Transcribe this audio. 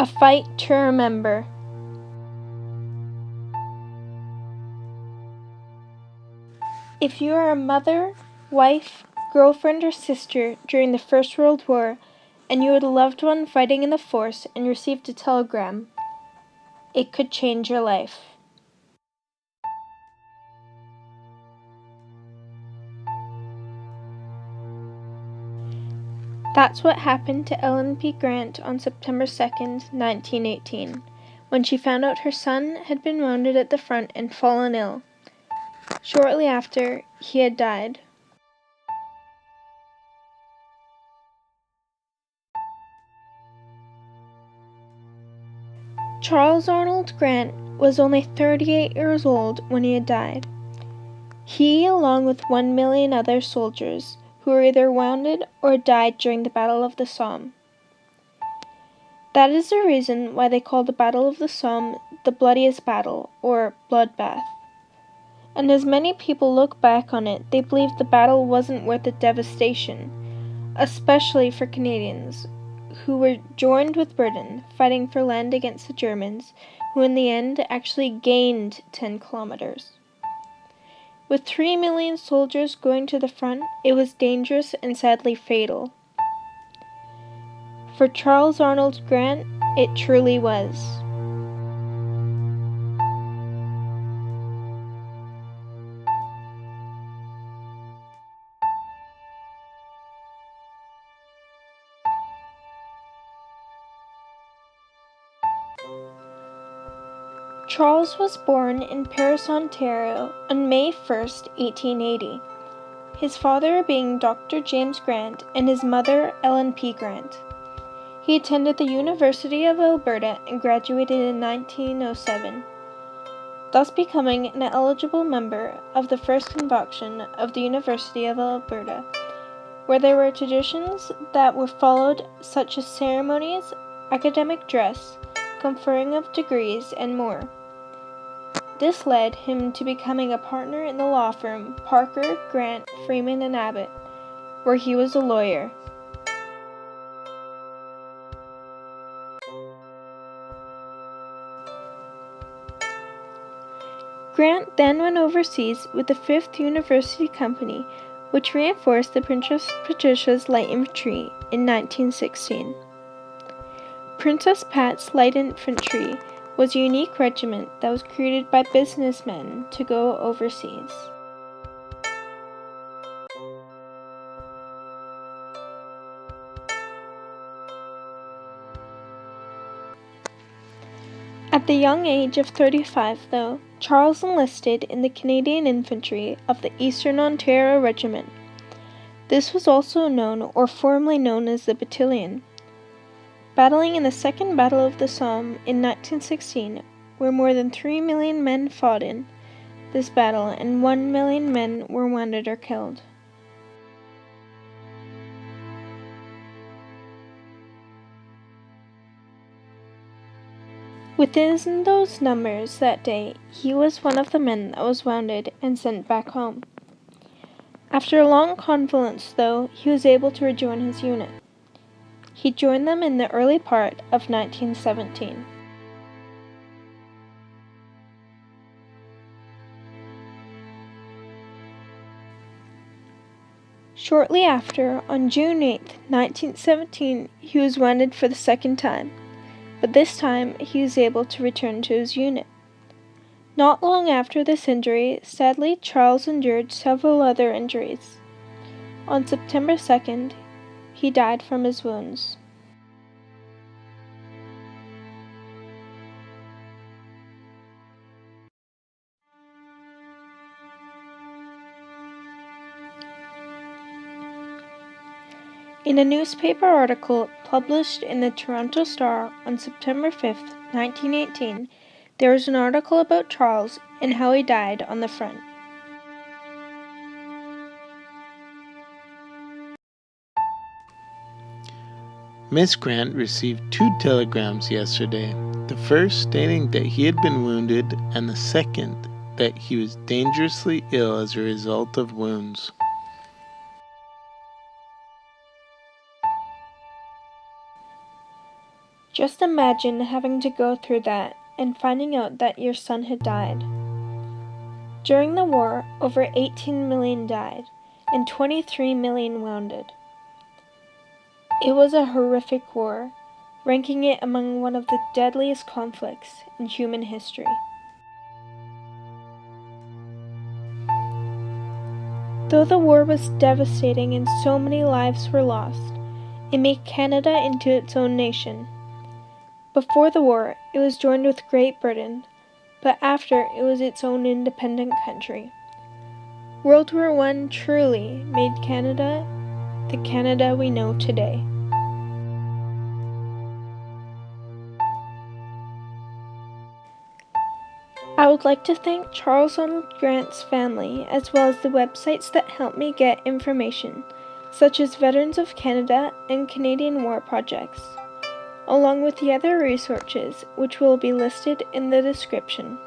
fight to remember. If you are a mother, wife, girlfriend, or sister during the First World War, and you had a loved one fighting in the force and received a telegram, it could change your life. That's what happened to Ellen P. Grant on September 2nd, 1918, when she found out her son had been wounded at the front and fallen ill. Shortly after, he had died. Charles Arnold Grant was only 38 years old when he had died. He, along with 1 million other soldiers, who were either wounded or died during the Battle of the Somme. That is the reason why they call the Battle of the Somme the bloodiest battle, or bloodbath. And as many people look back on it, they believe the battle wasn't worth the devastation, especially for Canadians, who were joined with Britain, fighting for land against the Germans, who in the end actually gained 10 kilometers. With 3 million soldiers going to the front, it was dangerous and sadly fatal. For Charles Arnold Grant, it truly was. Charles was born in Paris, Ontario on May 1st, 1880, his father being Dr. James Grant and his mother Ellen P. Grant. He attended the University of Alberta and graduated in 1907, thus becoming an eligible member of the first convocation of the University of Alberta, where there were traditions that were followed, such as ceremonies, academic dress, conferring of degrees, and more. This led him to becoming a partner in the law firm Parker, Grant, Freeman, and Abbott, where he was a lawyer. Grant then went overseas with the 5th University Company, which reinforced the Princess Patricia's Light Infantry in 1916. Princess Pat's Light Infantry was a unique regiment that was created by businessmen to go overseas. At the young age of 35, though, Charles enlisted in the Canadian Infantry of the Eastern Ontario Regiment. This was also known, or formerly known as the Battalion. Battling in the Second Battle of the Somme in 1916, where more than 3 million men fought in this battle and 1 million men were wounded or killed. Within those numbers that day, he was one of the men that was wounded and sent back home. After a long convalescence, though, he was able to rejoin his unit. He joined them in the early part of 1917. Shortly after, on June 8, 1917, he was wounded for the second time, but this time he was able to return to his unit. Not long after this injury, sadly, Charles endured several other injuries. On September 2nd, he died from his wounds. In a newspaper article published in the Toronto Star on September 5, 1918, there was an article about Charles and how he died on the front. Miss Grant received 2 telegrams yesterday, the first stating that he had been wounded and the second that he was dangerously ill as a result of wounds. Just imagine having to go through that and finding out that your son had died. During the war, over 18 million died and 23 million wounded. It was a horrific war, ranking it among one of the deadliest conflicts in human history. Though the war was devastating and so many lives were lost, it made Canada into its own nation. Before the war, it was joined with Great Britain, but after, it was its own independent country. World War I truly made Canada the Canada we know today. I would like to thank Charles Arnold Grant's family, as well as the websites that helped me get information, such as Veterans of Canada and Canadian War Projects, along with the other resources which will be listed in the description.